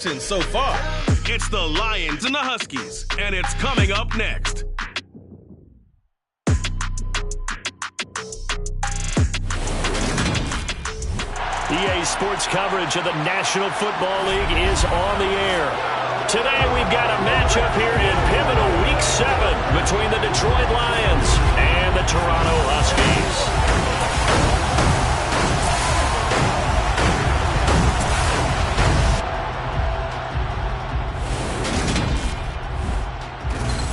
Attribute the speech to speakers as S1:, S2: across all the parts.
S1: So far, it's the Lions and the Huskies, and it's coming up next.
S2: EA Sports coverage of the National Football League is on the air. Today we've got a matchup here in pivotal Week 7 between the Detroit Lions and the Toronto Huskies.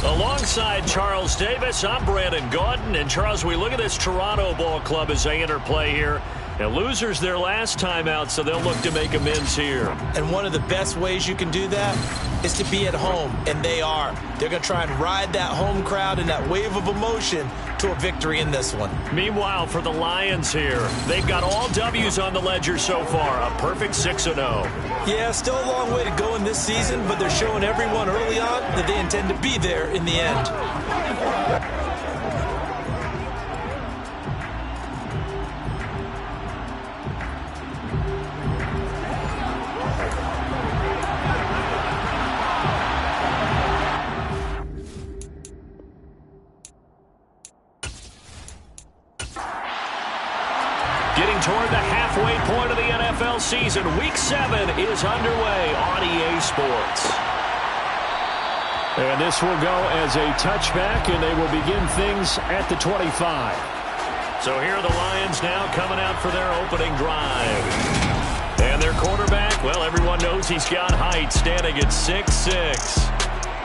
S2: Alongside Charles Davis, I'm Brandon Gordon. And Charles, we look at this Toronto ball club as they interplay here. And losers their last time out, so they'll look to make amends here.
S3: And one of the best ways you can do that is to be at home, and they are. They're going to try and ride that home crowd and that wave of emotion to a victory in this one.
S2: Meanwhile, for the Lions here, they've got all W's on the ledger so far, a perfect 6-0.
S3: Yeah, still a long way to go in this season, but they're showing everyone early on that they intend to be there in the end.
S2: Getting toward the halfway point of the NFL season, Week 7 is underway on EA Sports. And this will go as a touchback, and they will begin things at the 25. So here are the Lions now coming out for their opening drive. And their quarterback, well, everyone knows he's got height, standing at 6'6".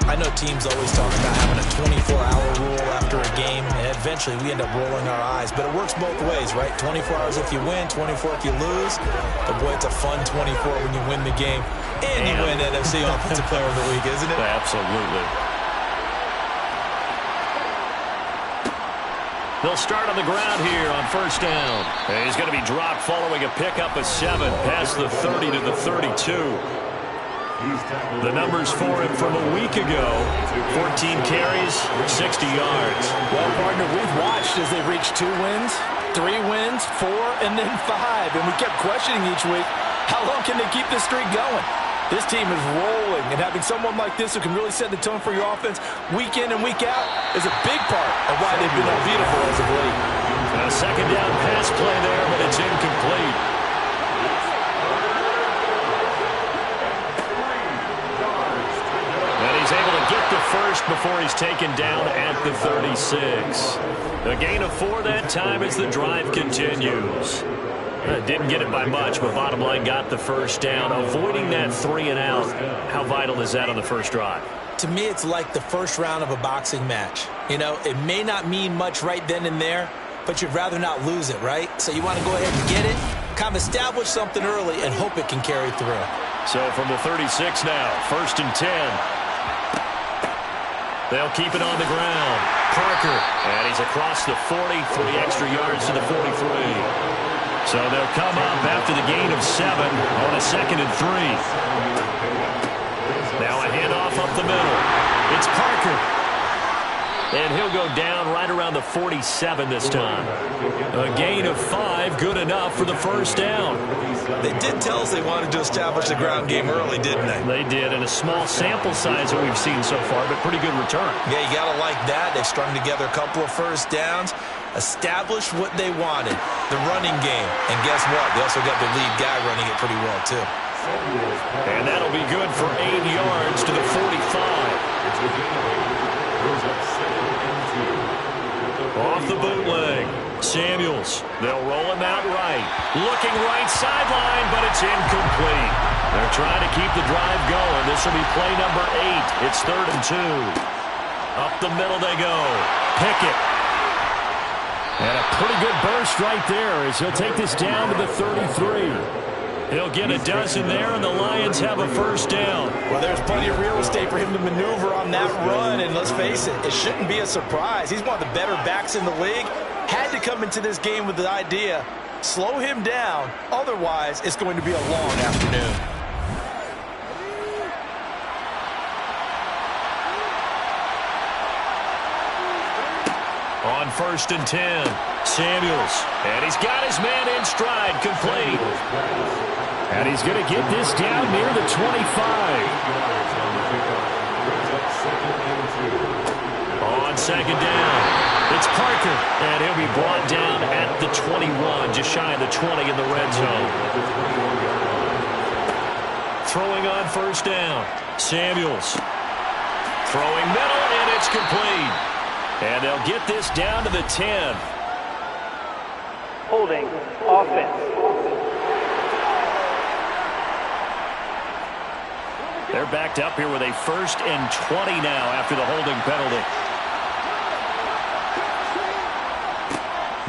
S3: I know teams always talk about having a 24-hour rule after a game, and eventually we end up rolling our eyes. But it works both ways, right? 24 hours if you win, 24 if you lose. But, boy, it's a fun 24 when you win the game. And you win NFC Offensive Player of the Week, isn't it?
S2: Absolutely. They'll start on the ground here on first down. And he's going to be dropped following a pickup of 7 past the 30 to the 32. The numbers for him from a week ago, 14 carries, 60 yards.
S3: Well, partner, we've watched as they've reached 2 wins, 3 wins, 4, and then 5. And we kept questioning each week, how long can they keep this streak going? This team is rolling, and having someone like this who can really set the tone for your offense week in and week out is a big part of why they've been unbeatable as of late.
S2: A second down pass play there, but it's incomplete. He's able to get the first before he's taken down at the 36. A gain of 4 that time as the drive continues. Didn't get it by much, but bottom line got the first down. Avoiding that 3 and out. How vital is that on the first drive?
S3: To me, it's like the first round of a boxing match. You know, it may not mean much right then and there, but you'd rather not lose it, right? So you want to go ahead and get it, kind of establish something early, and hope it can carry through.
S2: So from the 36 now, first and 10. They'll keep it on the ground. Parker, and he's across the 40, 3 extra yards to the 43. So they'll come up after the gain of 7 on a second and 3. Now a handoff up the middle. It's Parker. And he'll go down right around the 47 this time. A gain of 5, good enough for the first down.
S3: They did tell us they wanted to establish the ground game early, didn't they?
S2: They did, and a small sample size that we've seen so far, but pretty good return.
S3: Yeah, you got to like that. They've strung together a couple of first downs, established what they wanted, the running game. And guess what? They also got the lead guy running it pretty well, too.
S2: And that'll be good for 8 yards to the 45. Off the bootleg. Samuels. They'll roll him out right. Looking right sideline, but it's incomplete. They're trying to keep the drive going. This will be play number 8. It's 3rd and 2. Up the middle they go. Pickett. And a pretty good burst right there as he'll take this down to the 33. He'll get a dozen there, and the Lions have a first down.
S3: Well, there's plenty of real estate for him to maneuver on that run, and let's face it, it shouldn't be a surprise. He's one of the better backs in the league. Had to come into this game with the idea, slow him down, otherwise it's going to be a long afternoon.
S2: On 1st and 10, Samuels, and he's got his man in stride, complete. And he's going to get this down near the 25. On second down, it's Parker. And he'll be brought down at the 21, just shy of the 20 in the red zone. Throwing on first down, Samuels. Throwing middle, and it's complete. And they'll get this down to the 10.
S4: Holding offense.
S2: They're backed up here with a 1st and 20 now after the holding penalty.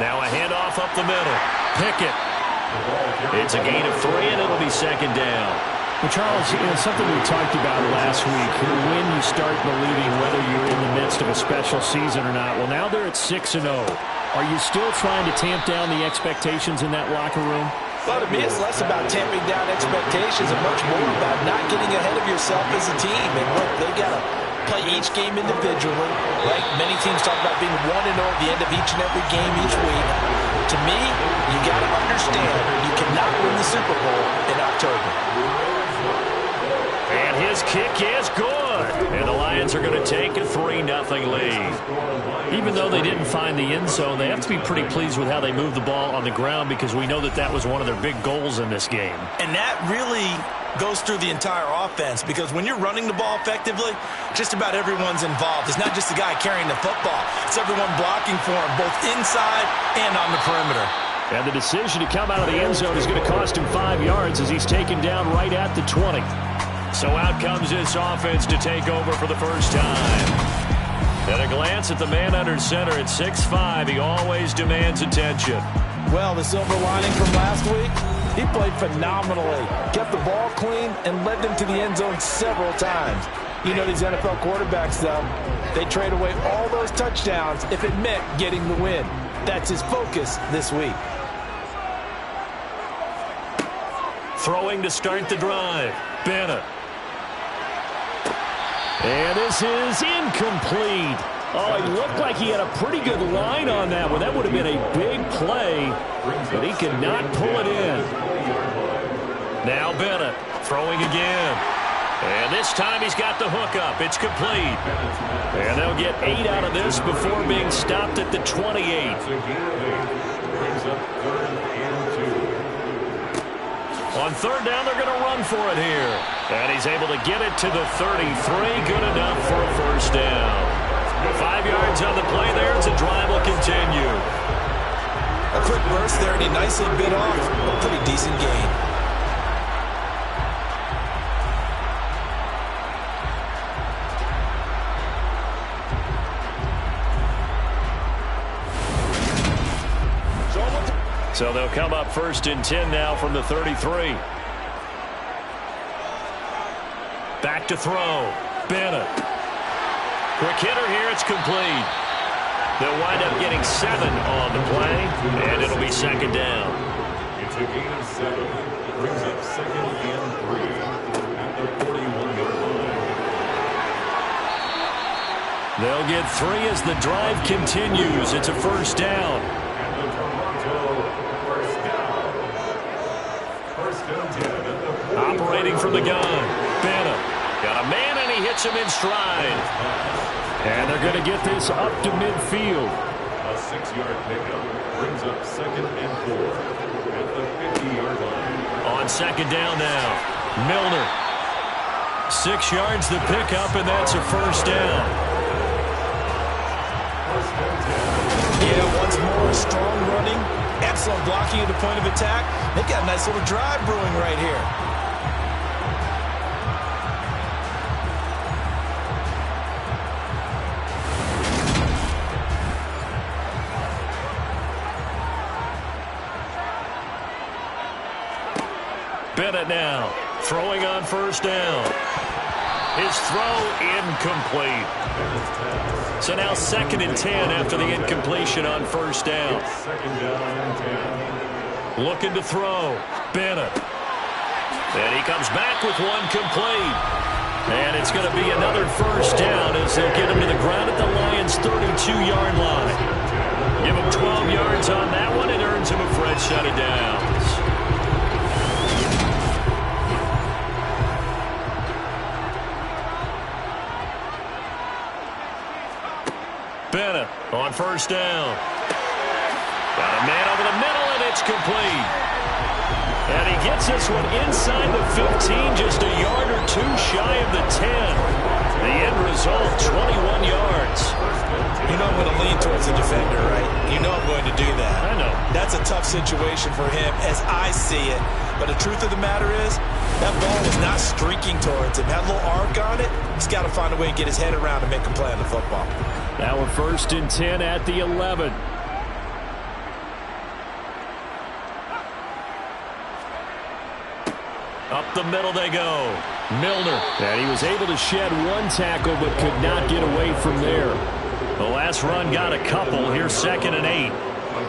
S2: Now a handoff up the middle. Pickett. It's a gain of 3, and it'll be second down.
S5: Well, Charles, something we talked about last week, when you start believing whether you're in the midst of a special season or not. Well, now they're at 6-0. Are you still trying to tamp down the expectations in that locker room?
S3: Well, to me, it's less about tamping down expectations and much more about not getting ahead of yourself as a team. And look, they got to play each game individually, right? Many teams talk about being 1-0 at the end of each and every game each week. To me, you got to understand you cannot win the Super Bowl in October.
S2: And his kick is good. And the Lions are going to take a 3-0 lead. Even though they didn't find the end zone, they have to be pretty pleased with how they moved the ball on the ground, because we know that that was one of their big goals in this game.
S6: And that really goes through the entire offense, because when you're running the ball effectively, just about everyone's involved. It's not just the guy carrying the football. It's everyone blocking for him, both inside and on the perimeter.
S2: And the decision to come out of the end zone is going to cost him 5 yards as he's taken down right at the 20. So out comes this offense to take over for the first time. At a glance at the man under center at 6'5", he always demands attention.
S3: Well, the silver lining from last week, he played phenomenally. Kept the ball clean and led them to the end zone several times. You know these NFL quarterbacks, though, they trade away all those touchdowns if it meant getting the win. That's his focus this week.
S2: Throwing to start the drive, Bennett. And this is incomplete. Oh, he looked like he had a pretty good line on that one. That would have been a big play, but he could not pull it in. Now Bennett throwing again. And this time he's got the hook up. It's complete. And they'll get 8 out of this before being stopped at the 28. On third down, they're going to run for it here. And he's able to get it to the 33. Good enough for a first down. 5 yards on the play there as the drive will continue.
S6: A quick burst there, and he nicely bit off a pretty decent gain.
S2: So they'll come up 1st and 10 now from the 33. Back to throw. Bennett. Quick hitter here. It's complete. They'll wind up getting 7 on the play, and it'll be second down.
S7: It's a gain of 7. Brings up 2nd and 3 at the 41-yard line.
S2: They'll get 3 as the drive continues. It's a first down. Operating from the gun. Bennett. Got a man, and he hits him in stride. And they're going to get this up to midfield.
S7: A 6-yard pickup brings up 2nd and 4 at the 50-yard line.
S2: On second down now, Milner. 6 yards the pickup, and that's a first down.
S6: Yeah, once more, strong running, excellent blocking at the point of attack. They got a nice little drive brewing right here.
S2: Bennett now, throwing on first down. His throw incomplete. So now 2nd and 10 after the incompletion on first down.
S7: 2nd down and 10.
S2: Looking to throw. Bennett. And he comes back with one complete. And it's going to be another first down as they'll get him to the ground at the Lions' 32-yard line. Give him 12 yards on that one. It earns him a fresh set of downs. Bennett on first down. Got a man over the middle, and it's complete. And he gets this one inside the 15, just a yard or two shy of the 10. The end result, 21 yards.
S6: You know I'm going to lean towards the defender, right? You know I'm going to do that.
S2: I know.
S6: That's a tough situation for him as I see it. But the truth of the matter is, that ball was not streaking towards him. Had a little arc on it. He's got to find a way to get his head around and make a play on the football.
S5: Now we're 1st and 10 at the 11.
S2: Up the middle they go. Milner.
S5: And he was able to shed one tackle but could not get away from there.
S2: The last run got a couple. Here's 2nd and 8.
S7: A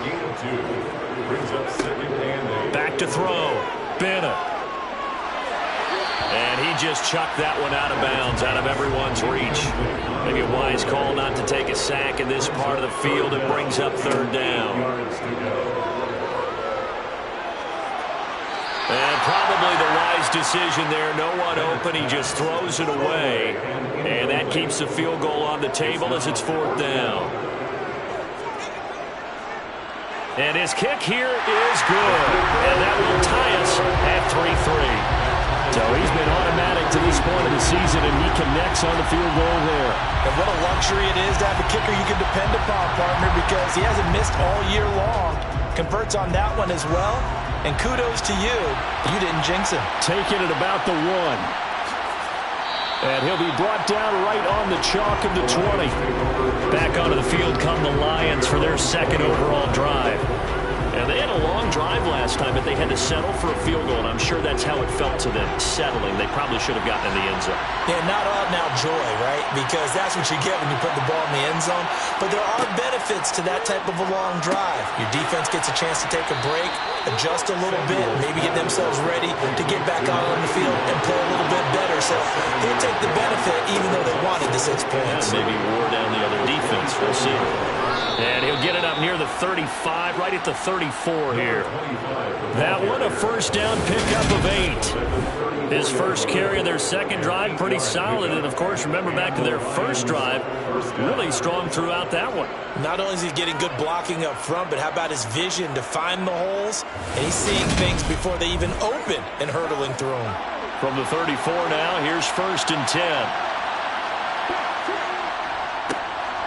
S7: gain of 2 brings up 2nd and 8.
S2: Back to throw. Bennett. And he just chucked that one out of bounds, out of everyone's reach. Maybe a wise call not to take a sack in this part of the field. It brings up 3rd down. And probably the wise decision there. No one open. He just throws it away. And that keeps the field goal on the table as it's 4th down. And his kick here is good. And that will tie us at 3-3.
S5: So he's been automatic to this point of the season, and he connects on the field goal there.
S6: And what a luxury it is to have a kicker you can depend upon, partner, because he hasn't missed all year long. Converts on that one as well. And kudos to you. You didn't jinx him.
S5: Taking it about the 1. And he'll be brought down right on the chalk of the 20.
S2: Back onto the field come the Lions for their 2nd overall drive. And they had a long drive last time, but they had to settle for a field goal, and I'm sure that's how it felt to them, settling. They probably should have gotten in the end zone.
S6: Yeah, not out-and-out joy, right? Because that's what you get when you put the ball in the end zone. But there are benefits to that type of a long drive. Your defense gets a chance to take a break, adjust a little bit, maybe get themselves ready to get back out on the field and play a little bit better. So he'll take the benefit even though they wanted the 6 points.
S2: Yeah, maybe wore down the other defense. We'll see. And he'll get it up near the 35, right at the 34 here. That one a 1st down pickup of 8. His first carry of their 2nd drive, pretty solid. And, of course, remember back to their 1st drive, really strong throughout that one.
S6: Not only is he getting good blocking up front, but how about his vision to find the holes? And he's seeing things before they even open and hurdling through them.
S2: From the 34 now, here's 1st and 10.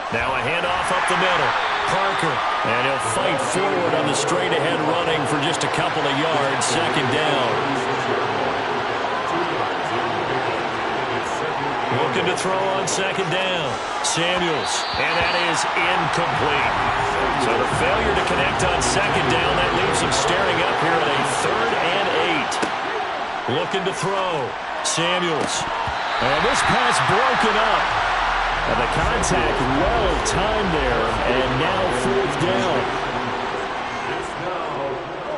S2: Now a handoff up the middle. Parker. And he'll fight forward on the straight-ahead running for just a couple of yards. 2nd down. Looking to throw on 2nd down. Samuels. And that is incomplete. So the failure to connect on 2nd down, that leaves him staring up here at a 3rd and 8. Looking to throw. Samuels.
S5: And this pass broken up. And the contact well timed there, and now 4th down.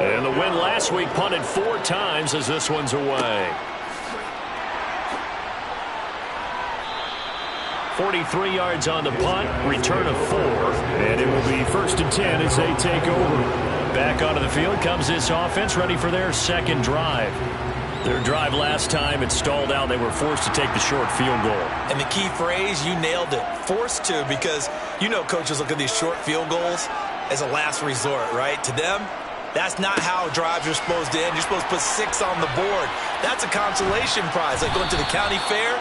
S2: And the win last week punted 4 times as this one's away. 43 yards on the punt, return of 4.
S5: And it will be 1st and 10 as they take over.
S2: Back onto the field comes this offense, ready for their 2nd drive. Their drive last time, it stalled out. They were forced to take the short field goal.
S6: And the key phrase, you nailed it. Forced to, because you know coaches look at these short field goals as a last resort, right? To them, that's not how drives are supposed to end. You're supposed to put 6 on the board. That's a consolation prize. Like going to the county fair,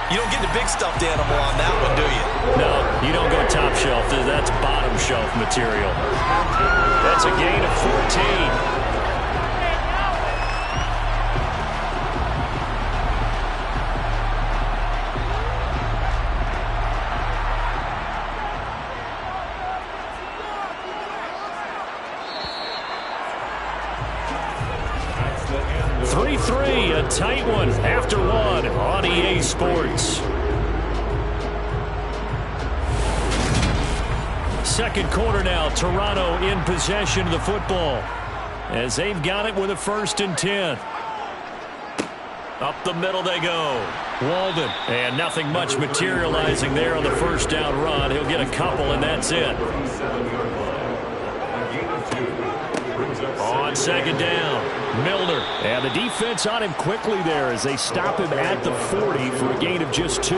S6: you don't get the big stuffed animal on that one, do you?
S2: No, you don't go top shelf. That's bottom shelf material. That's a gain of 14. 3-3, a tight one after 1 on EA Sports. 2nd quarter now, Toronto in possession of the football as they've got it with a 1st and 10. Up the middle they go. Walden, and nothing much materializing there on the 1st down run. He'll get a couple, and that's it. On 2nd down, Milner.
S5: And the defense on him quickly there as they stop him at the 40 for a gain of just 2.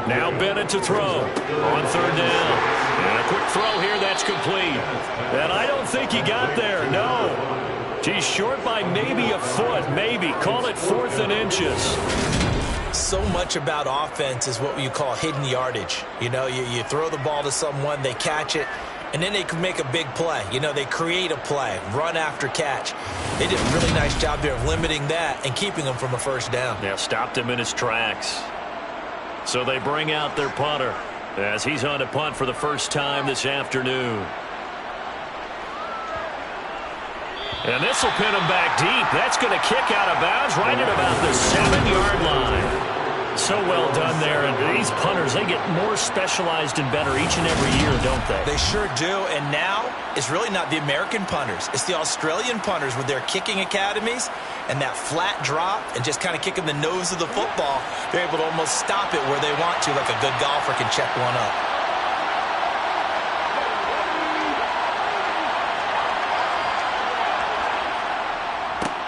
S2: Now Bennett to throw on third down. And a quick throw here that's complete. And I don't think he got there, no. He's short by maybe a foot, maybe. Call it 4th and inches.
S6: So much about offense is what you call hidden yardage. You know, you throw the ball to someone, they catch it, and then they can make a big play. You know, they create a play, run after catch. They did a really nice job there of limiting that and keeping him from a first down.
S2: Yeah, stopped him in his tracks. So they bring out their punter as he's on to punt for the first time this afternoon. And this will pin him back deep. That's going to kick out of bounds right at about the 7-yard line. So well done there. And these punters, they get more specialized and better each and every year, don't they?
S6: They sure do. And now it's really not the American punters. It's the Australian punters with their kicking academies and that flat drop and just kind of kicking the nose of the football. They're able to almost stop it where they want to, like a good golfer can check one up.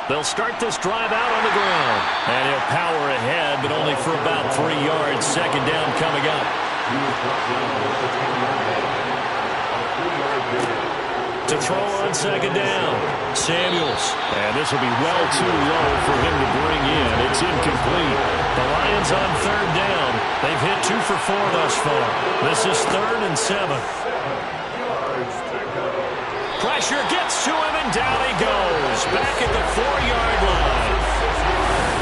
S2: They'll start this drive out on the ground. And he'll power ahead, but only for about 3 yards. Second down coming up. To throw on second down, Samuels. And this will be well too low for him to bring in. It's incomplete. The Lions on third down. They've hit 2 for 4 thus far. This is 3rd and 7. Pressure gets to him, and down he goes. Back at the 4-yard line.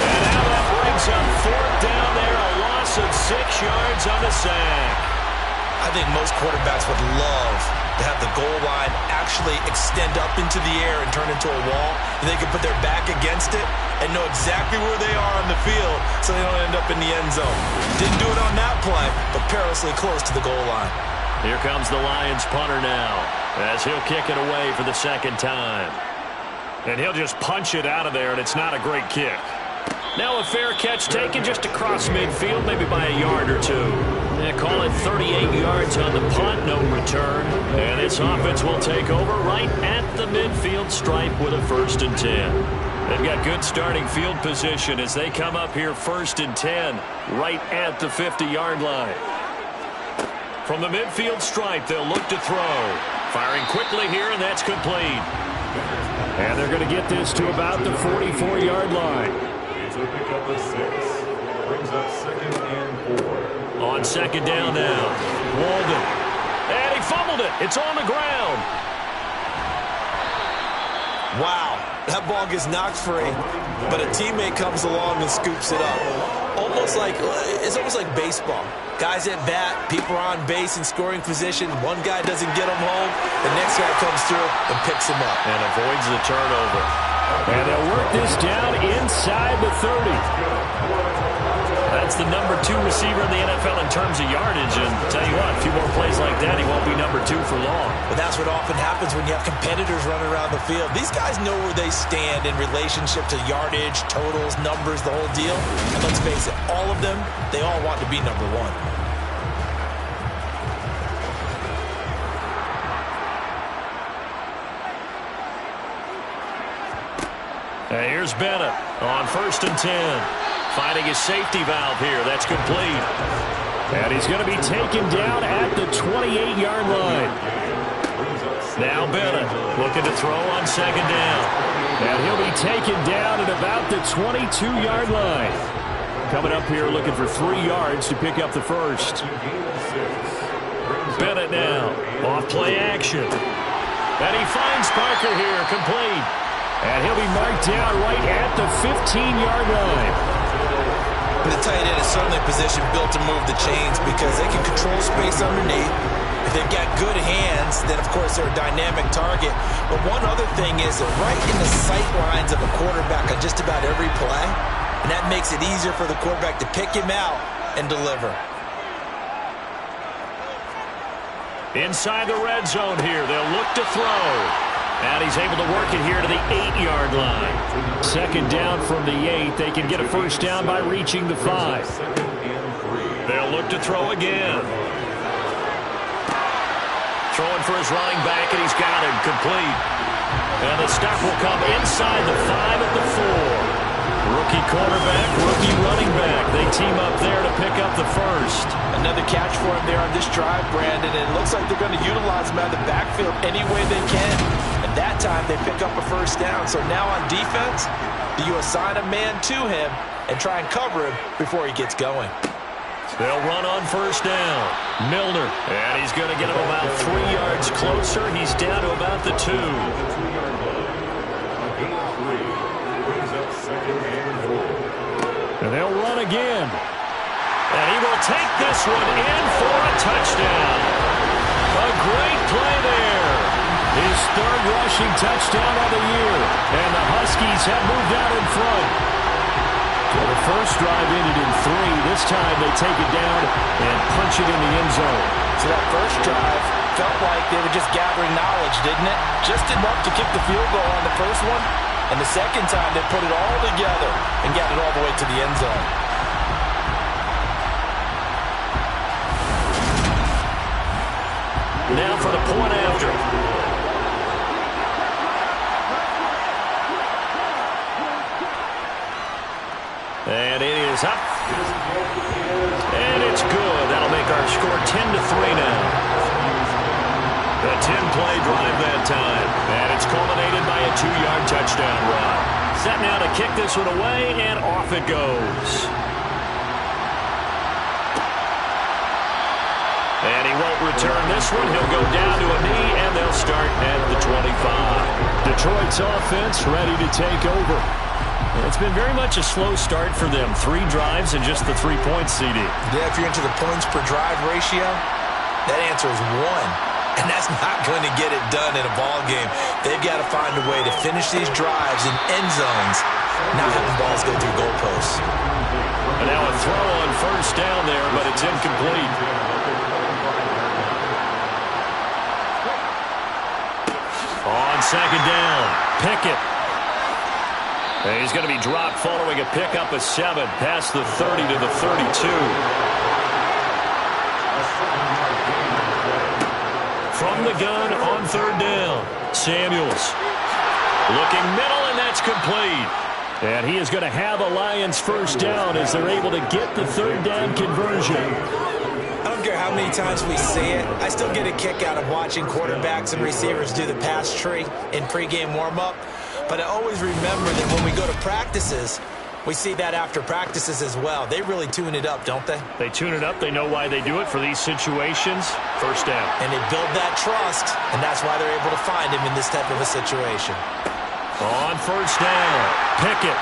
S2: And now that brings up 4th down there, a loss of 6 yards on the sack.
S6: I think most quarterbacks would love to have the goal line actually extend up into the air and turn into a wall, and they can put their back against it and know exactly where they are on the field so they don't end up in the end zone. Didn't do it on that play, but perilously close to the goal line.
S2: Here comes the Lions punter now as he'll kick it away for the second time. And he'll just punch it out of there, and it's not a great kick. Now a fair catch taken just across midfield, maybe by a yard or two. They call it 38 yards on the punt, no return. And this offense will take over right at the midfield stripe with a 1st and 10. They've got good starting field position as they come up here 1st and 10, right at the 50-yard line. From the midfield stripe, they'll look to throw. Firing quickly here, and that's complete.
S5: And they're going to get this to about the 44-yard line.
S7: It's a pickup of 6. Brings up 2nd and 4.
S2: On second down now, Walden. And he fumbled it. It's on the ground.
S6: Wow, that ball gets knocked free, but a teammate comes along and scoops it up. It's almost like baseball. Guys at bat, people are on base in scoring position. One guy doesn't get him home. The next guy comes through and picks him up.
S2: And avoids the turnover.
S5: And they'll work this down inside the 30.
S2: That's the number 2 receiver in the NFL in terms of yardage. And tell you what, a few more plays like that, he won't be number 2 for long.
S6: But that's what often happens when you have competitors running around the field. These guys know where they stand in relationship to yardage, totals, numbers, the whole deal. And let's face it, all of them, they all want to be number 1.
S2: And here's Bennett on 1st and 10. Finding his safety valve here. That's complete.
S5: And he's going to be taken down at the 28-yard line.
S2: Now Bennett looking to throw on second down.
S5: And he'll be taken down at about the 22-yard line. Coming up here looking for 3 yards to pick up the first.
S2: Bennett now off play action. And he finds Parker here, complete.
S5: And he'll be marked down right at the 15-yard line.
S6: But the tight end is certainly a position built to move the chains because they can control space underneath. If they've got good hands, then, of course, they're a dynamic target. But one other thing is that right in the sight lines of a quarterback on just about every play, and that makes it easier for the quarterback to pick him out and deliver.
S2: Inside the red zone here, they'll look to throw. And he's able to work it here to the 8-yard line.
S5: Second down from the 8. They can get a first down by reaching the 5.
S2: They'll look to throw again. Throwing for his running back, and he's got him complete. And the stop will come inside the 5 at the 4. Rookie quarterback, rookie running back. They team up there to pick up the first.
S3: Another catch for him there on this drive, Brandon. And it looks like they're going to utilize him out of the backfield any way they can. And that time they pick up a first down. So now on defense, do you assign a man to him and try and cover him before he gets going?
S2: They'll run on first down. Milner, and he's going to get him about 3 yards closer. He's down to about the 2.
S5: And they'll run again.
S2: And he will take this one in for a touchdown. A great play there.
S5: His third rushing touchdown of the year. And the Huskies have moved out in front. Well, the first drive ended in 3. This time they take it down and punch it in the end zone.
S3: So that first drive felt like they were just gathering knowledge, didn't it? Just enough to kick the field goal on the first one. And the second time they put it all together and got it all the way to the end zone.
S2: Now for the point after. And it is up. And it's good. That'll make our score 10-3 now. A 10-play drive that time. And it's culminated by a 2-yard touchdown run. Set now to kick this one away, and off it goes. And he won't return this one. He'll go down to a knee, and they'll start at the 25.
S5: Detroit's offense ready to take over.
S2: It's been very much a slow start for them. 3 drives and just the 3 points, CD.
S6: Yeah, if you're into the points per drive ratio, that answer is 1. And that's not going to get it done in a ball game. They've got to find a way to finish these drives in end zones, not having balls go through goalposts.
S2: And now a throw on first down there, but it's incomplete. On second down, Pickett. And he's going to be dropped following a pickup of 7 past the 30 to the 32. From the gun on third down, Samuels. Looking middle, and that's complete.
S5: And he is going to have a Lions first down as they're able to get the third down conversion.
S6: I don't care how many times we see it. I still get a kick out of watching quarterbacks and receivers do the pass tree in pregame warm-up. But I always remember that when we go to practices, we see that after practices as well. They really tune it up, don't they?
S2: They tune it up. They know why they do it for these situations. First down.
S6: And they build that trust, and that's why they're able to find him in this type of a situation.
S2: On first down, Pickett.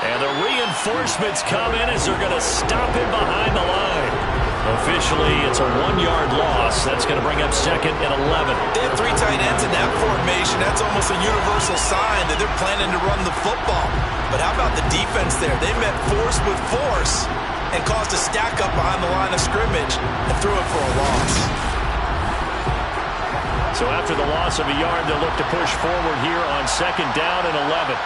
S2: And the reinforcements come in as they're going to stop him behind the line. Officially, it's a 1-yard loss. That's going to bring up second and 11.
S6: They have 3 tight ends in that formation. That's almost a universal sign that they're planning to run the football. But how about the defense there? They met force with force and caused a stack up behind the line of scrimmage and threw it for a loss.
S2: So after the loss of a yard, they'll look to push forward here on second down and 11.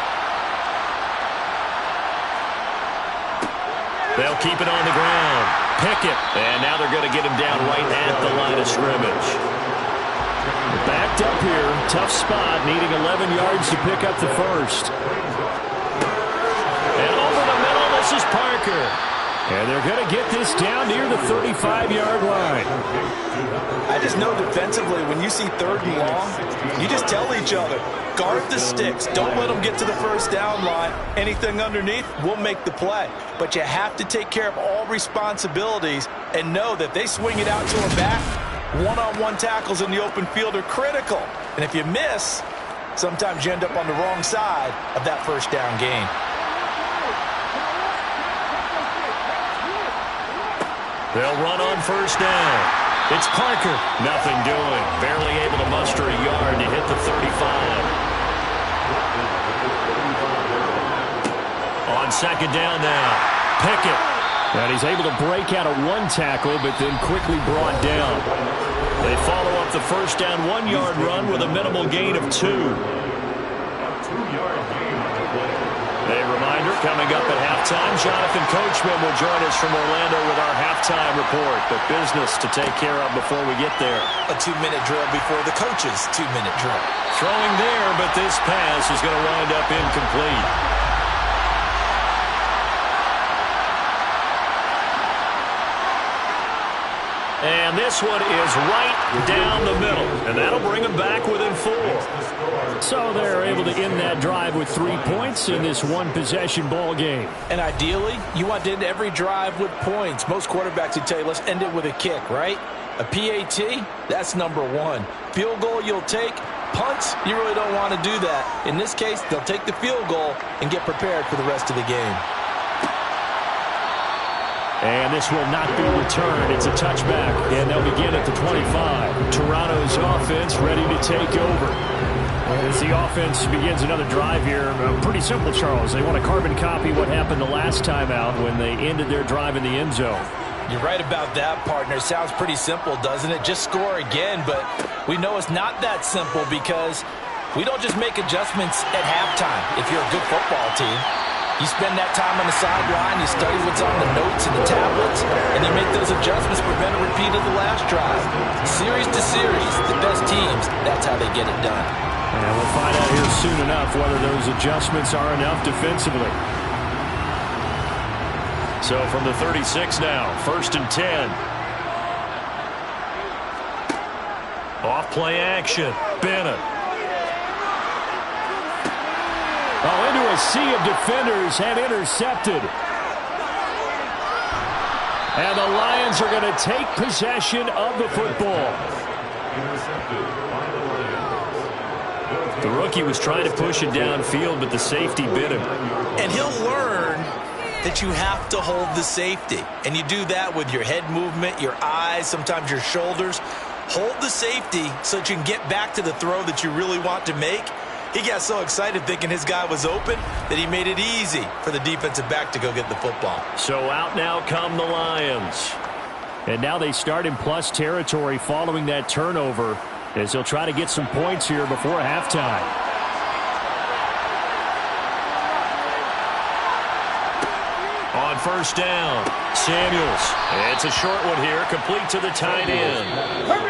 S2: They'll keep it on the ground. Pickett. And now they're going to get him down right at the line of scrimmage.
S5: Backed up here. Tough spot. Needing 11 yards to pick up the first.
S2: And over the middle, this is Parker.
S5: And they're going to get this down near the 35-yard line.
S3: I just know defensively, when you see third and long, you just tell each other, guard the sticks. Don't let them get to the first down line. Anything underneath will make the play. But you have to take care of all responsibilities and know that they swing it out to a back. One-on-one tackles in the open field are critical. And if you miss, sometimes you end up on the wrong side of that first down gain.
S2: They'll run on first down. It's Parker. Nothing doing. Barely able to muster a yard to hit the 35. On second down now, Pickett.
S5: And he's able to break out of 1 tackle, but then quickly brought down.
S2: They follow up the first down 1-yard run with a minimal gain of 2. A reminder, coming up at halftime, Jonathan Coachman will join us from Orlando with our halftime report. But business to take care of before we get there.
S6: A 2-minute drill before the coach's 2-minute drill.
S2: Throwing there, but this pass is going to wind up incomplete. And this one is right down the middle. And that'll bring them back within 4.
S5: So they're able to end that drive with 3 points in this one-possession ball game.
S3: And ideally, you want to end every drive with points. Most quarterbacks would tell you, let's end it with a kick, right? A PAT, that's number 1. Field goal you'll take. Punts, you really don't want to do that. In this case, they'll take the field goal and get prepared for the rest of the game.
S5: And this will not be returned. It's a touchback, and they'll begin at the 25. Toronto's offense ready to take over. And as the offense begins another drive here, pretty simple, Charles. They want to carbon copy what happened the last time out when they ended their drive in the end zone.
S3: You're right about that, partner. Sounds pretty simple, doesn't it? Just score again, but we know it's not that simple because we don't just make adjustments at halftime if you're a good football team. You spend that time on the sideline, you study what's on the notes and the tablets, and you make those adjustments to prevent a repeat of the last drive. Series to series, the best teams, that's how they get it done.
S5: And we'll find out here soon enough whether those adjustments are enough defensively.
S2: So from the 36 now, 1st and 10. Off play action, Bennett.
S5: Oh, into a sea of defenders and intercepted. And the Lions are going to take possession of the football.
S7: Intercepted by the Lions.
S2: The rookie was trying to push it downfield, but the safety bit him.
S6: And he'll learn that you have to hold the safety. And you do that with your head movement, your eyes, sometimes your shoulders. Hold the safety so that you can get back to the throw that you really want to make. He got so excited thinking his guy was open that he made it easy for the defensive back to go get the football.
S2: So out now come the Lions.
S5: And now they start in plus territory following that turnover as they'll try to get some points here before halftime.
S2: On 1st down, Samuels. It's a short one here, complete to the tight end.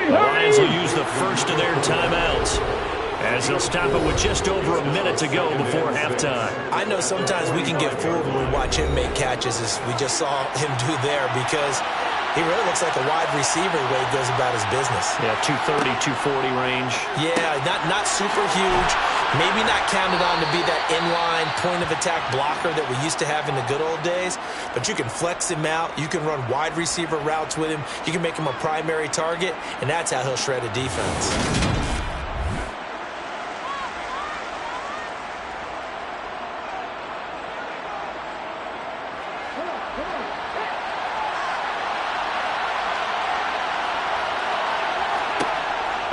S2: The Lions will use the first of their timeouts as they'll stop it with just over a minute to go before halftime.
S6: I know sometimes we can get fooled when we watch him make catches, as we just saw him do there, because he really looks like a wide receiver the way he goes about his business.
S2: Yeah, 230, 240 range.
S6: Yeah, not super huge. Maybe not counted on to be that inline point-of-attack blocker that we used to have in the good old days, but you can flex him out. You can run wide receiver routes with him. You can make him a primary target, and that's how he'll shred a defense.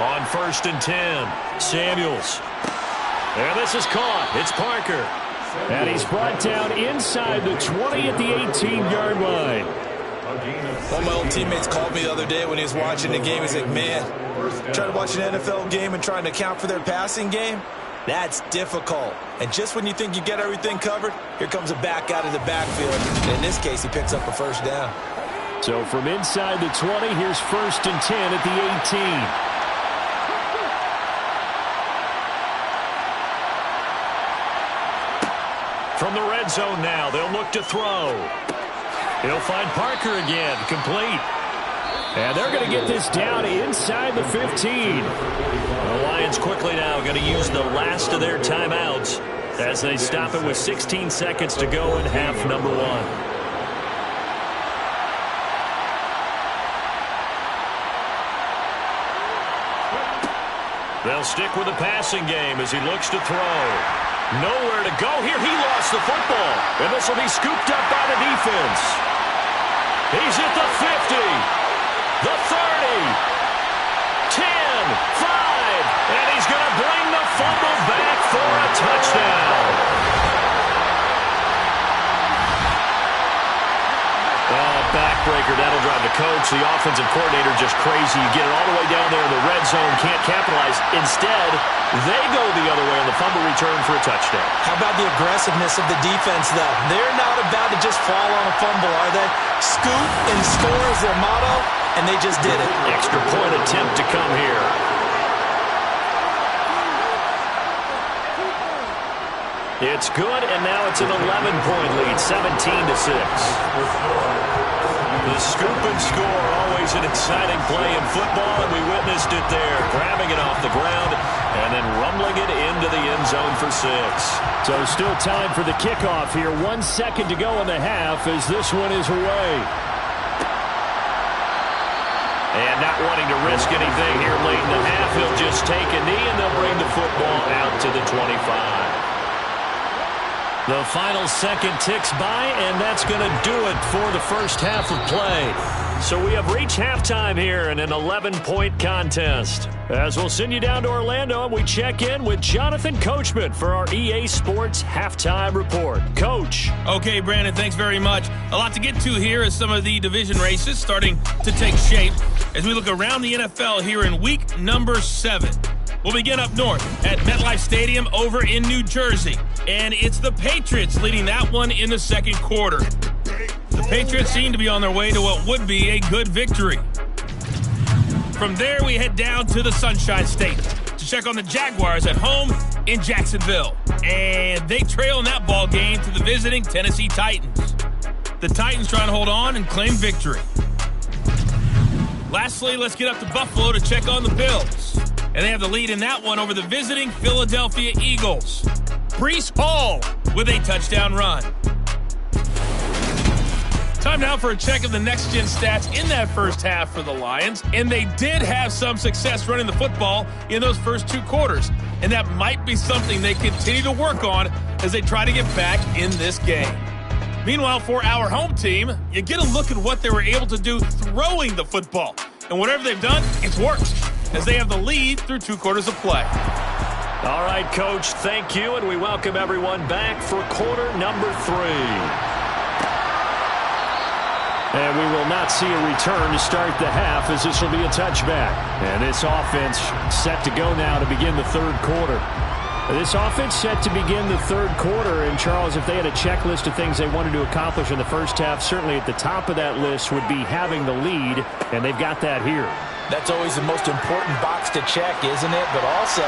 S2: On 1st and 10, Samuels. And this is caught. It's Parker.
S5: And he's brought down inside the 20 at the 18-yard line.
S6: One of my old teammates called me the other day when he was watching the game. He's like, man, trying to watch an NFL game and trying to account for their passing game, that's difficult. And just when you think you get everything covered, here comes a back out of the backfield. And in this case, he picks up a 1st down.
S5: So from inside the 20, here's 1st and 10 at the 18.
S2: From the red zone now, they'll look to throw. He'll find Parker again, complete.
S5: And they're going to get this down inside the 15.
S2: The Lions quickly now going to use the last of their timeouts as they stop it with 16 seconds to go in half number 1. They'll stick with the passing game as he looks to throw. Nowhere to go here. He lost the football. And this will be scooped up by the defense. He's at the 50, the 30, 10, 5, and he's going to bring the fumble back for a touchdown. Backbreaker, that'll drive the coach, the offensive coordinator, just crazy. You get it all the way down there in the red zone, can't capitalize. Instead, they go the other way on the fumble return for a touchdown.
S6: How about the aggressiveness of the defense, though? They're not about to just fall on a fumble, are they? Scoop and score is their motto, and they just did it.
S2: Extra point attempt to come here. It's good, and now it's an 11-point lead, 17-6. The scoop and score, always an exciting play in football, and we witnessed it there. Grabbing it off the ground and then rumbling it into the end zone for 6.
S5: So still time for the kickoff here. 1 second to go in the half as this one is away.
S2: And not wanting to risk anything here late in the half, he'll just take a knee and they'll bring the football out to the 25. The final second ticks by, and that's going to do it for the first half of play. So we have reached halftime here in an 11-point contest. As we'll send you down to Orlando, and we check in with Jonathan Coachman for our EA Sports Halftime Report. Coach.
S4: Okay, Brandon, thanks very much. A lot to get to here as some of the division races starting to take shape as we look around the NFL here in week number 7. We'll begin up north at MetLife Stadium over in New Jersey. And it's the Patriots leading that one in the second quarter. The Patriots seem to be on their way to what would be a good victory. From there, we head down to the Sunshine State to check on the Jaguars at home in Jacksonville. And they trail in that ball game to the visiting Tennessee Titans. The Titans trying to hold on and claim victory. Lastly, let's get up to Buffalo to check on the Bills. And they have the lead in that one over the visiting Philadelphia Eagles. Breece Hall with a touchdown run. Time now for a check of the next-gen stats in that first half for the Lions. And they did have some success running the football in those first 2 quarters. And that might be something they continue to work on as they try to get back in this game. Meanwhile, for our home team, you get a look at what they were able to do throwing the football. And whatever they've done, it's worked, as they have the lead through 2 quarters of play.
S2: All right, Coach, thank you, and we welcome everyone back for quarter number 3.
S5: And we will not see a return to start the half as this will be a touchback. And this offense set to go now to begin the third quarter. This offense set to begin the third quarter. And, Charles, if they had a checklist of things they wanted to accomplish in the first half, certainly at the top of that list would be having the lead, and they've got that here.
S3: That's always the most important box to check, isn't it? But also,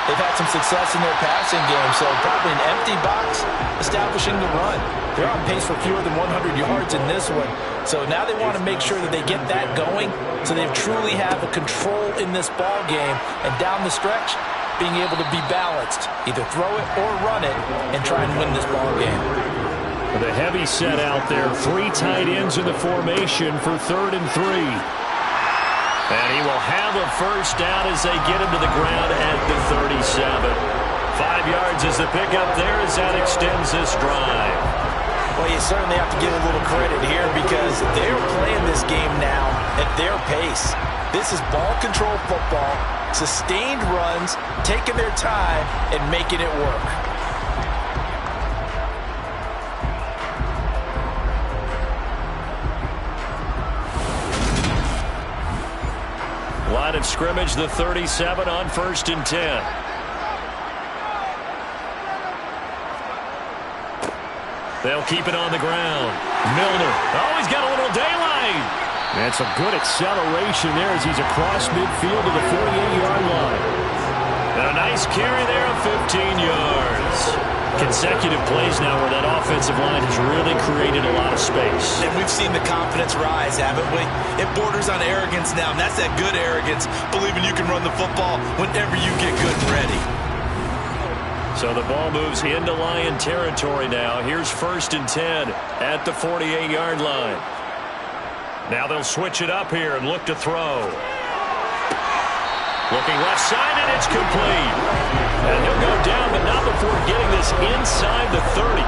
S3: they've had some success in their passing game, so probably an empty box establishing the run. They're on pace for fewer than 100 yards in this one. So now they want to make sure that they get that going so they truly have a control in this ball game. And down the stretch, being able to be balanced, either throw it or run it, and try and win this ball game.
S5: The heavy set out there, 3 tight ends in the formation for 3rd and 3.
S2: And he will have a first down as they get him to the ground at the 37. 5 yards is the pickup there as that extends this drive.
S3: Well, you certainly have to give a little credit here because they're playing this game now at their pace. This is ball control football, sustained runs, taking their time, and making it work.
S2: Line of scrimmage, the 37 on 1st and 10. They'll keep it on the ground. Milner. Oh, he's got a little daylight.
S5: And some good acceleration there as he's across midfield to the 48-yard line.
S2: And a nice carry there of 15 yards. Consecutive plays now where that offensive line has really created a lot of space.
S6: And we've seen the confidence rise, haven't we? It borders on arrogance now, and that's that good arrogance, believing you can run the football whenever you get good and ready.
S2: So the ball moves into Lion territory now. Here's 1st and 10 at the 48-yard line. Now they'll switch it up here and look to throw. Looking left side, and it's complete. And he'll go down, but not before getting this inside the 30.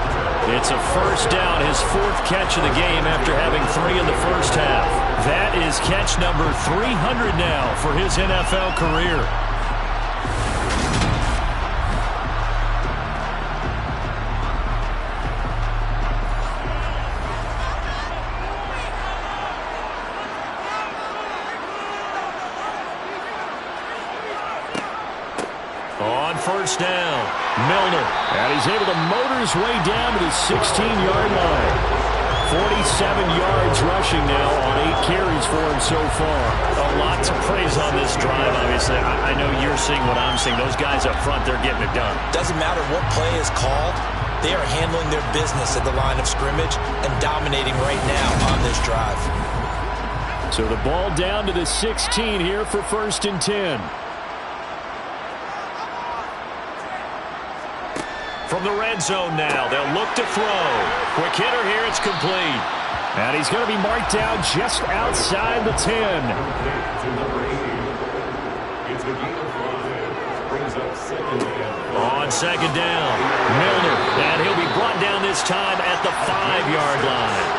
S2: It's a first down, his 4th catch of the game after having 3 in the first half. That is catch number 300 now for his NFL career. On 1st down, Milner.
S5: And he's able to motor his way down to the 16-yard line. 47 yards rushing now on 8 carries for him so far.
S2: A lot to praise on this drive, obviously. I know you're seeing what I'm seeing. Those guys up front, they're getting it done.
S6: Doesn't matter what play is called. They are handling their business at the line of scrimmage and dominating right now on this drive.
S5: So the ball down to the 16 here for 1st and 10.
S2: From the red zone now, they'll look to throw. Quick hitter here, it's complete.
S5: And he's going to be marked down just outside the 10.
S7: To number 80. It's a gain of 5. Brings up 2nd and 5.
S2: On 2nd down, Milner. And he'll be brought down this time at the 5-yard line.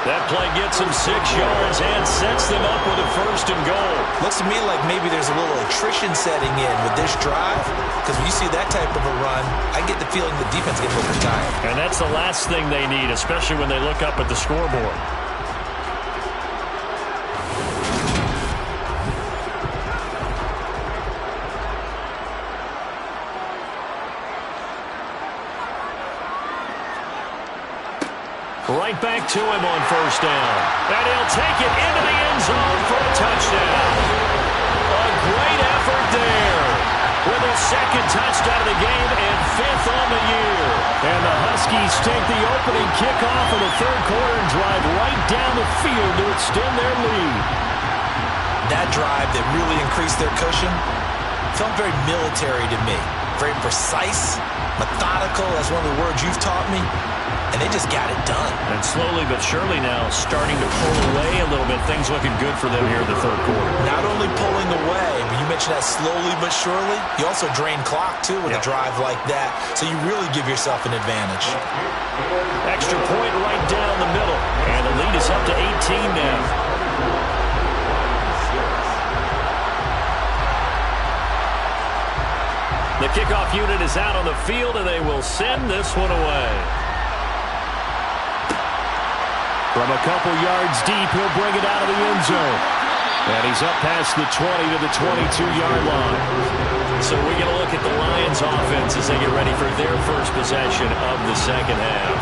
S2: That play gets him 6 yards and sets them up with a 1st and goal.
S6: Looks to me like maybe there's a little attrition setting in with this drive, because when you see that type of a run, I get the feeling the defense gets a little tired.
S2: And that's the last thing they need, especially when they look up at the scoreboard. Right back to him on 1st down. And he'll take it into the end zone for a touchdown. A great effort there. With a 2nd touchdown of the game and 5th on the year.
S5: And the Huskies take the opening kickoff of the 3rd quarter and drive right down the field to extend their lead.
S6: That drive that really increased their cushion felt very military to me. Very precise, methodical. That's one of the words you've taught me. And they just got it done.
S2: And slowly but surely now starting to pull away a little bit. Things looking good for them here in the 3rd quarter.
S6: Not only pulling away, but you mentioned that slowly but surely. You also drain clock, too, with a drive like that. So you really give yourself an advantage.
S2: Extra point right down the middle. And the lead is up to 18 now. The kickoff unit is out on the field, and they will send this one away.
S5: From a couple yards deep, he'll bring it out of the end zone. And he's up past the 20 to the 22-yard line.
S2: So we get a look at the Lions offense as they get ready for their first possession of the 2nd half.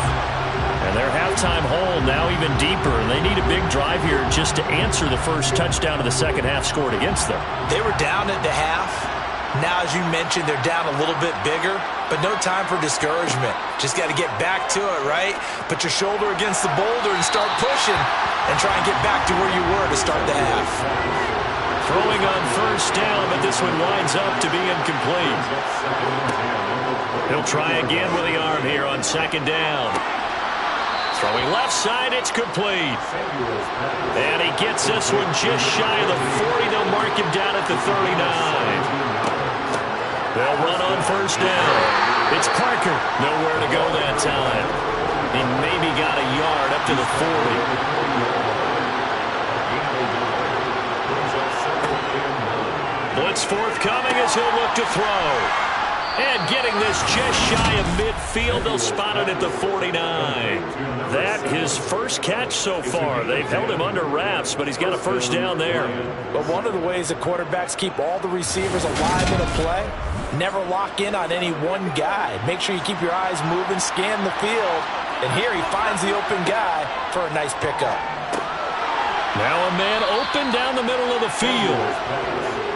S2: And their halftime hole now even deeper, and they need a big drive here just to answer the first touchdown of the 2nd half scored against them.
S6: They were down at the half. Now, as you mentioned, they're down a little bit bigger, but no time for discouragement. Just got to get back to it, right? Put your shoulder against the boulder and start pushing and try and get back to where you were to start the half.
S2: Throwing on 1st down, but this one winds up to be incomplete. He'll try again with the arm here on 2nd down. Throwing left side, it's complete. And he gets this one just shy of the 40. They'll mark him down at the 39. They'll run on 1st down. It's Parker. Nowhere to go that time. He maybe got a yard up to the 40. Blitz forthcoming as he'll look to throw. And getting this just shy of midfield, they'll spot it at the 49. That his first catch so far. They've held him under wraps, but he's got a 1st down there.
S3: But one of the ways that quarterbacks keep all the receivers alive in a play, never lock in on any one guy. Make sure you keep your eyes moving, scan the field. And here he finds the open guy for a nice pickup.
S2: Now a man open down the middle of the field.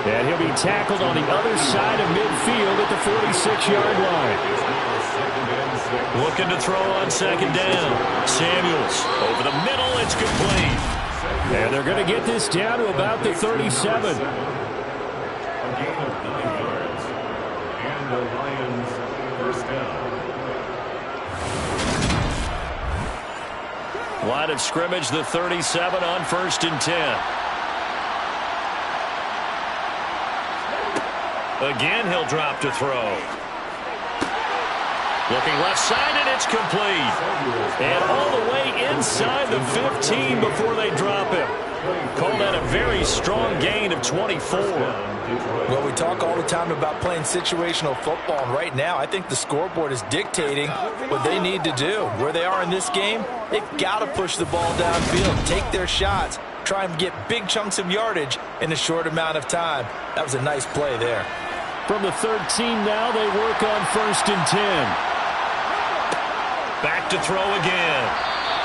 S5: And he'll be tackled on the other side of midfield at the 46-yard line.
S2: Looking to throw on 2nd down. Samuels over the middle. It's complete.
S5: And they're going to get this down to about the 37.
S7: A gain of 9 yards. And the Lions 1st down.
S2: Line of scrimmage, the 37 on 1st and 10. Again, he'll drop to throw. Looking left side, and it's complete. And all the way inside the 15 before they drop him. Call that a very strong gain of 24.
S6: Well, we talk all the time about playing situational football, and right now I think the scoreboard is dictating what they need to do. Where they are in this game, they've got to push the ball downfield, take their shots, try and get big chunks of yardage in a short amount of time. That was a nice play there.
S5: From the 13 now, they work on 1st and 10.
S2: Back to throw again.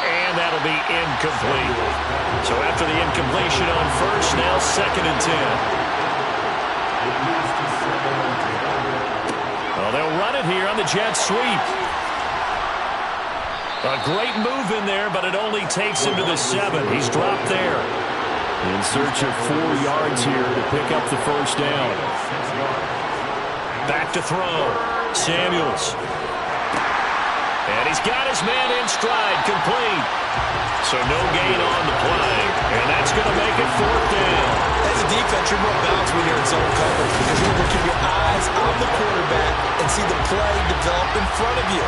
S2: And that'll be incomplete. So after the incompletion on 1st, now 2nd and 10. Well, they'll run it here on the jet sweep. A great move in there, but it only takes him to the 7. He's dropped there.
S5: In search of 4 yards here to pick up the first down.
S2: Back to throw. Samuels. And he's got his man in stride, complete. So no gain on the play, and that's going to make it 4th down.
S6: As a defense, you're more balanced when you're in zone coverage because you're able to keep your eyes on the quarterback and see the play develop in front of you.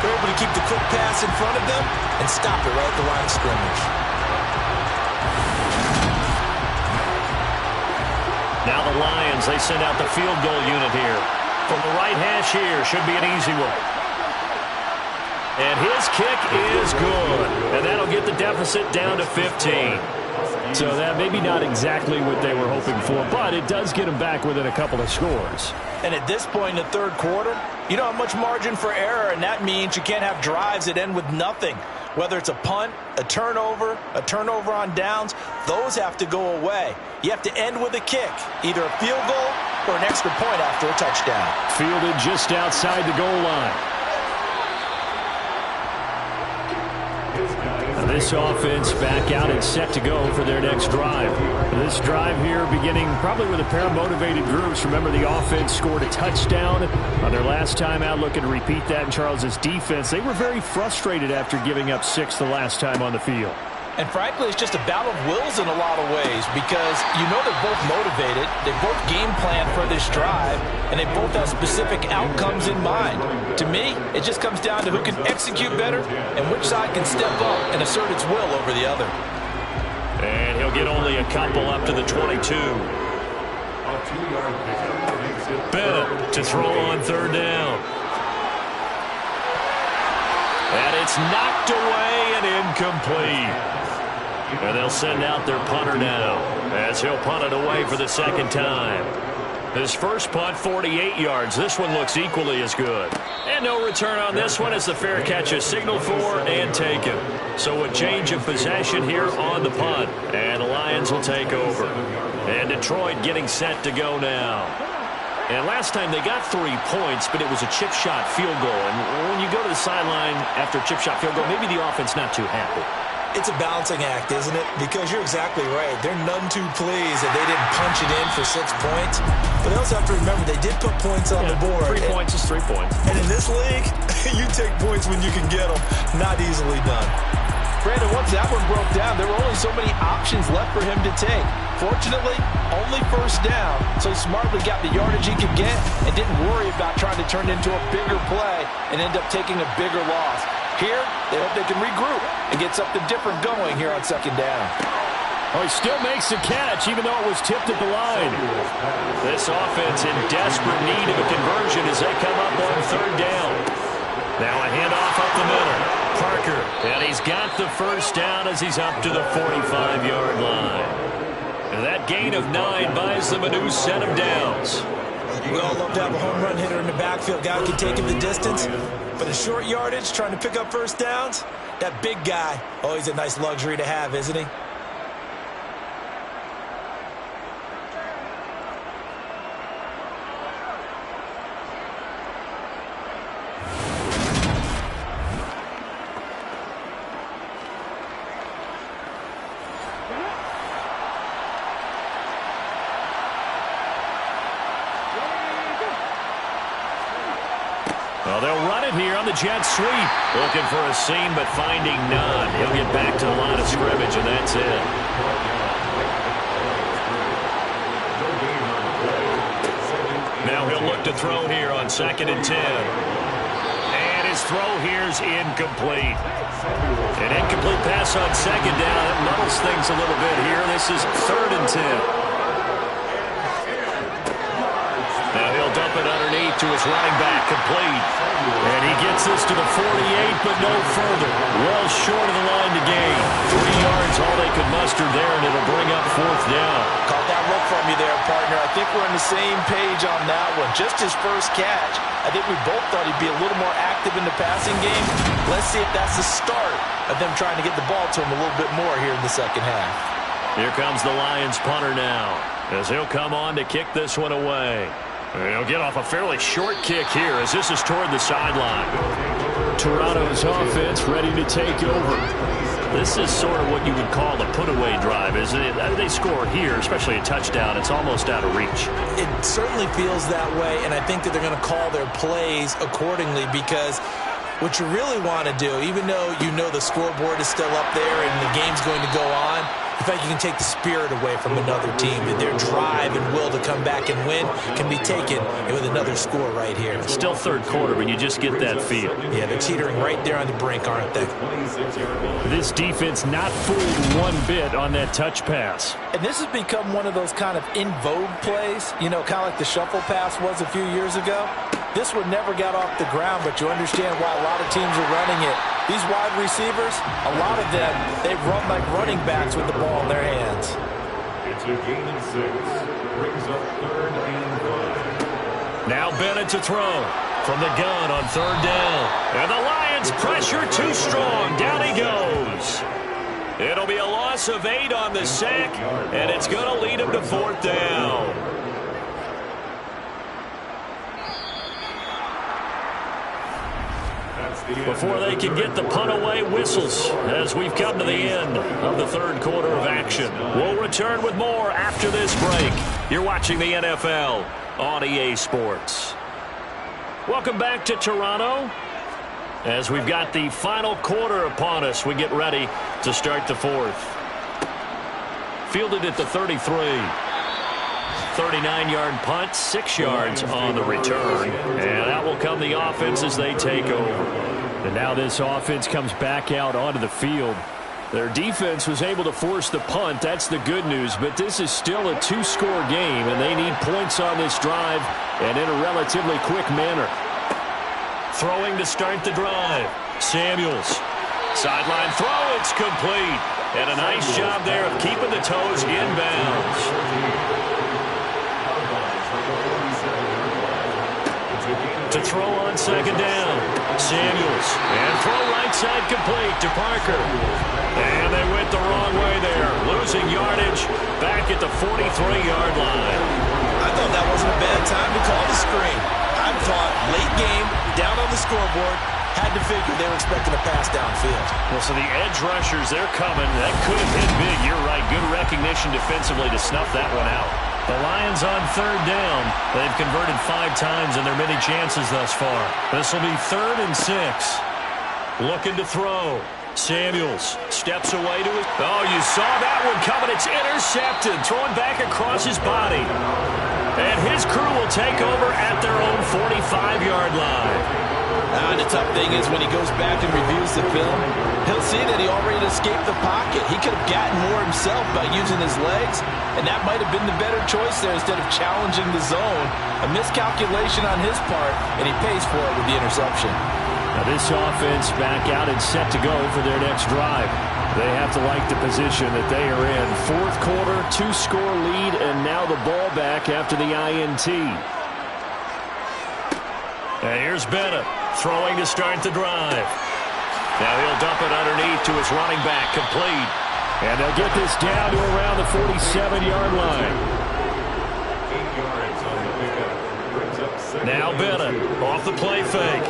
S6: You're able to keep the quick pass in front of them and stop it right at the line of scrimmage.
S2: Now the Lions, they send out the field goal unit here. From the right hash here, should be an easy one. And his kick is good. And that'll get the deficit down to 15.
S5: So that maybe not exactly what they were hoping for, but it does get them back within a couple of scores.
S3: And at this point in the third quarter, you don't have much margin for error, and that means you can't have drives that end with nothing. Whether it's a punt, a turnover on downs, those have to go away. You have to end with a kick, either a field goal or an extra point after a touchdown.
S5: Fielded just outside the goal line. This offense back out and set to go for their next drive. This drive here beginning probably with a pair of motivated groups. Remember, the offense scored a touchdown on their last time out, looking to repeat that in Charles's defense. They were very frustrated after giving up 6 the last time on the field.
S3: And frankly, it's just a battle of wills in a lot of ways because you know they're both motivated, they both game plan for this drive, and they both have specific outcomes in mind. To me, it just comes down to who can execute better and which side can step up and assert its will over the other.
S2: And he'll get only a couple up to the 22. Bennett to throw on 3rd down. And it's knocked away and incomplete. And they'll send out their punter now as he'll punt it away for the 2nd time. His first punt, 48 yards. This one looks equally as good. And no return on this one as the fair catch is signaled for and taken. So a change of possession here on the punt. And the Lions will take over. And Detroit getting set to go now. And last time they got 3 points, but it was a chip shot field goal. And when you go to the sideline after a chip shot field goal, maybe the offense not too happy.
S6: It's a balancing act, isn't it? Because you're exactly right. They're none too pleased that they didn't punch it in for 6 points. But they also have to remember they did put points on the board.
S2: 3 points is 3 points.
S6: And in this league, you take points when you can get them. Not easily done.
S3: Brandon, once that one broke down, there were only so many options left for him to take. Fortunately, only 1st down, so he smartly got the yardage he could get and didn't worry about trying to turn it into a bigger play and end up taking a bigger loss. Here, they hope they can regroup and get something different going here on 2nd down.
S5: Oh, he still makes the catch, even though it was tipped at the line.
S2: This offense in desperate need of a conversion as they come up on 3rd down. Now a handoff up the middle. Parker, and he's got the first down as he's up to the 45-yard line. And that gain of 9 buys them a new set of downs.
S6: We all love to have a home run hitter in the backfield. Guy who can take him the distance. But in short yardage, trying to pick up 1st downs, that big guy, always a nice luxury to have, isn't he?
S2: Well, they'll run it here on the jet sweep. Looking for a seam, but finding none. He'll get back to the line of scrimmage, and that's it. Now he'll look to throw here on 2nd and 10. And his throw here's incomplete. An incomplete pass on 2nd down. That muddles things a little bit here. This is 3rd and 10. Now he'll dump it underneath to his running back, complete. And he gets this to the 48, but no further. Well short of the line to gain. 3 yards, all they could muster there, and it'll bring up 4th down.
S3: Caught that look from you there, partner. I think we're on the same page on that one. Just his first catch. I think we both thought he'd be a little more active in the passing game. Let's see if that's the start of them trying to get the ball to him a little bit more here in the 2nd half.
S2: Here comes the Lions punter now, as he'll come on to kick this one away. And he'll get off a fairly short kick here as this is toward the sideline.
S5: Toronto's offense ready to take over.
S2: This is sort of what you would call a put-away drive, isn't it? They score here, especially a touchdown. It's almost out of reach.
S6: It certainly feels that way, and I think that they're going to call their plays accordingly, because what you really want to do, even though you know the scoreboard is still up there and the game's going to go on, I feel like you can take the spirit away from another team. And their drive and will to come back and win can be taken with another score right here.
S2: It's still third quarter, but you just get that feel.
S6: Yeah, they're teetering right there on the brink, aren't they?
S5: This defense not fooled one bit on that touch pass.
S3: And this has become one of those kind of in vogue plays, you know, kind of like the shuffle pass was a few years ago. This one never got off the ground, but you understand why a lot of teams are running it. These wide receivers, a lot of them, they run like running backs with the ball in their hands.
S7: It's a gain of 6. Brings up 3rd and 5.
S2: Now Bennett to throw from the gun on 3rd down. And the Lions pressure too strong. Down he goes. It'll be a loss of 8 on the sack, and it's going to lead him to 4th down. Before they can get the punt away, whistles as we've come to the end of the third quarter of action. We'll return with more after this break. You're watching the NFL on EA Sports. Welcome back to Toronto. As we've got the final quarter upon us, we get ready to start the fourth. Fielded at the 33. 39-yard punt, 6 yards on the return. And out will come the offense as they take over.
S5: And now this offense comes back out onto the field. Their defense was able to force the punt. That's the good news. But this is still a 2-score game, and they need points on this drive and in a relatively quick manner.
S2: Throwing to start the drive. Samuels. Sideline throw. It's complete. And a nice job there of keeping the toes inbounds. To throw on 2nd down. Samuels. And throw right side complete to Parker. And they went the wrong way there. Losing yardage back at the 43-yard line.
S6: I thought that wasn't a bad time to call the screen. I thought late game, down on the scoreboard, had to figure they were expecting a pass downfield.
S2: Well, so the edge rushers, they're coming. That could have hit big. You're right. Good recognition defensively to snuff that one out. The Lions on 3rd down. They've converted 5 times in their many chances thus far. This will be 3rd and 6. Looking to throw. Samuels steps away to it. Oh, you saw that one coming. It's intercepted. Throwing back across his body. And his crew will take over at their own 45-yard line.
S6: And the tough thing is when he goes back and reviews the film, he'll see that he already escaped the pocket. He could have gotten more himself by using his legs, and that might have been the better choice there instead of challenging the zone. A miscalculation on his part, and he pays for it with the interception.
S5: Now this offense back out and set to go for their next drive. They have to like the position that they are in. 4th quarter, 2-score lead, and now the ball back after the INT.
S2: And here's Bennett throwing to start the drive. Now he'll dump it underneath to his running back, complete.
S5: And they'll get this down to around the 47-yard line.
S7: 8 yards on the pickup. Brings up 2nd.
S2: Now Bennett off the play fake.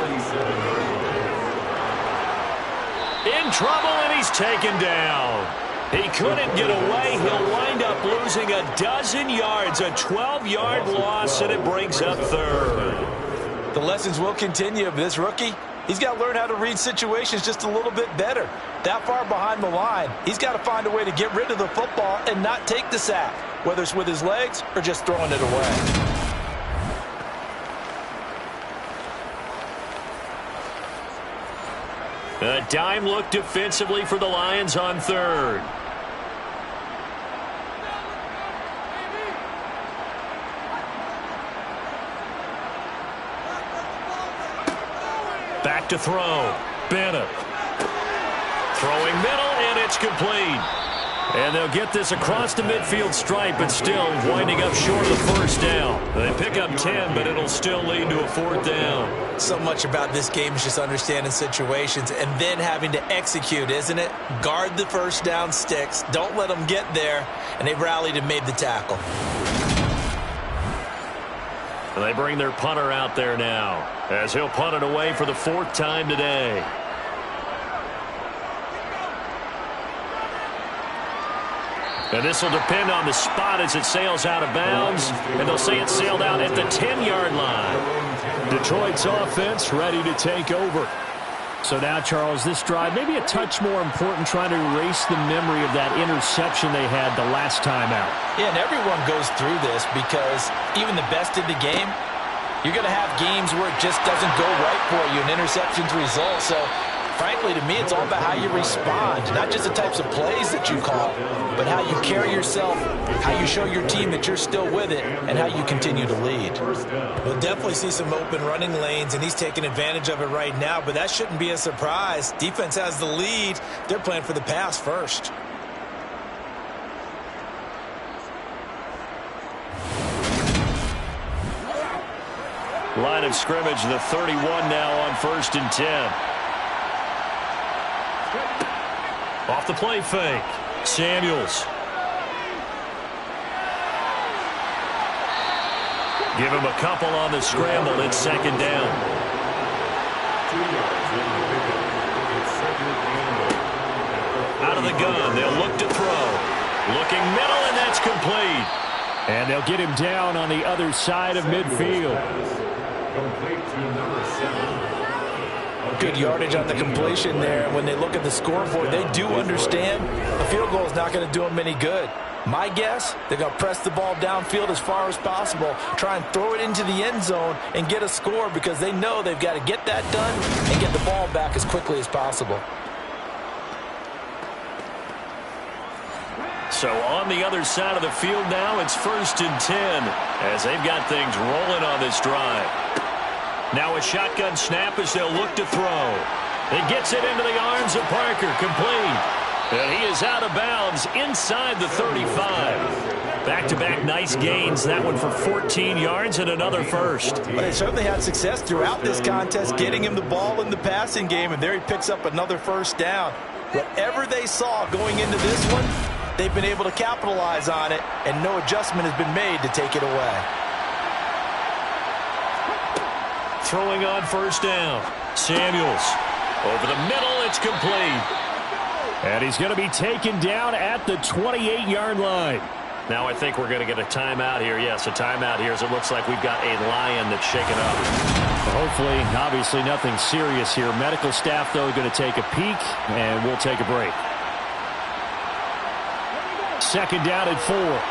S2: In trouble, and he's taken down. He couldn't get away. He'll wind up losing a dozen yards, a 12-yard loss, and it brings up 3rd.
S6: The lessons will continue of this rookie. He's got to learn how to read situations just a little bit better. That far behind the line, he's got to find a way to get rid of the football and not take the sack, whether it's with his legs or just throwing it away.
S2: A dime look defensively for the Lions on 3rd. Back to throw. Bennett. Throwing middle, and it's complete. And they'll get this across the midfield stripe, but still winding up short of the 1st down. They pick up 10, but it'll still lead to a 4th down.
S6: So much about this game is just understanding situations and then having to execute, isn't it? Guard the 1st down sticks. Don't let them get there. And they rallied and made the tackle.
S2: And they bring their punter out there now as he'll punt it away for the 4th time today. And this will depend on the spot as it sails out of bounds. And they'll say it sailed out at the 10-yard line.
S5: Detroit's offense ready to take over. So now, Charles, this drive maybe a touch more important, trying to erase the memory of that interception they had the last time out.
S3: Yeah, and everyone goes through this because even the best in the game, you're going to have games where it just doesn't go right for you, and interceptions result. So, frankly, to me, it's all about how you respond, not just the types of plays that you call, but how you carry yourself, how you show your team that you're still with it, and how you continue to lead.
S6: We'll definitely see some open running lanes, and he's taking advantage of it right now, but that shouldn't be a surprise. Defense has the lead. They're playing for the pass first.
S2: Line of scrimmage, the 31 now on 1st and 10. Off the play fake. Samuels. Give him a couple on the scramble. It's 2nd down.
S7: 2 yards in the pickup. It's 2nd and goal.
S2: Out of the gun. They'll look to throw. Looking middle, and that's complete.
S5: And they'll get him down on the other side of midfield.
S7: Complete to number 7.
S3: Good yardage on the completion there. When they look at the scoreboard, they do understand a field goal is not going to do them any good. My guess, they're going to press the ball downfield as far as possible, try and throw it into the end zone and get a score because they know they've got to get that done and get the ball back as quickly as possible.
S2: So on the other side of the field now, it's 1st and 10 as they've got things rolling on this drive. Now a shotgun snap as they'll look to throw. It gets it into the arms of Parker, complete. And he is out of bounds inside the 35. Back-to-back nice gains, that one for 14 yards and another first.
S3: But they certainly had success throughout this contest, getting him the ball in the passing game, and there he picks up another 1st down. Whatever they saw going into this one, they've been able to capitalize on it, and no adjustment has been made to take it away.
S2: Throwing on 1st down. Samuels. Over the middle, it's complete.
S5: And he's going to be taken down at the 28-yard line.
S2: Now I think we're going to get a timeout here. Yes, a timeout here as it looks like we've got a Lion that's shaken up.
S5: Hopefully, obviously nothing serious here. Medical staff, though, going to take a peek, and we'll take a break. 2nd down and 4.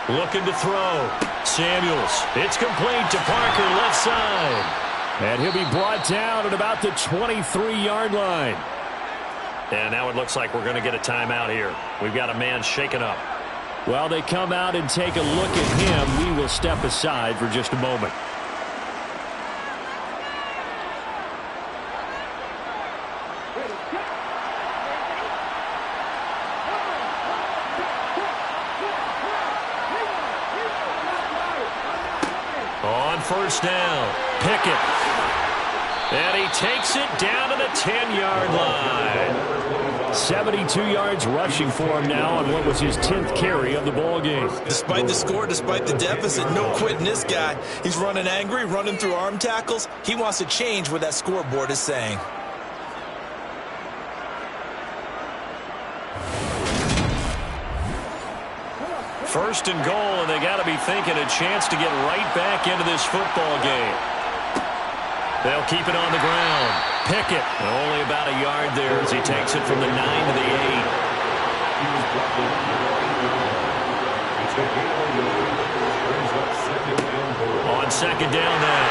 S2: Looking to throw. Samuels. It's complete to Parker, left side.
S5: And he'll be brought down at about the 23-yard line.
S2: And now it looks like we're going to get a timeout here. We've got a man shaken up.
S5: Well, they come out and take a look at him. We will step aside for just a moment.
S2: On 1st down, Pickett. And he takes it down to the 10-yard line.
S5: 72 yards rushing for him now on what was his 10th carry of the ball game.
S6: Despite the score, despite the deficit, no quitting this guy. He's running angry, running through arm tackles. He wants to change what that scoreboard is saying.
S2: First and goal, and they got to be thinking a chance to get right back into this football game. They'll keep it on the ground. Pickett, only about a yard there as he takes it from the 9 to the 8. On 2nd down now,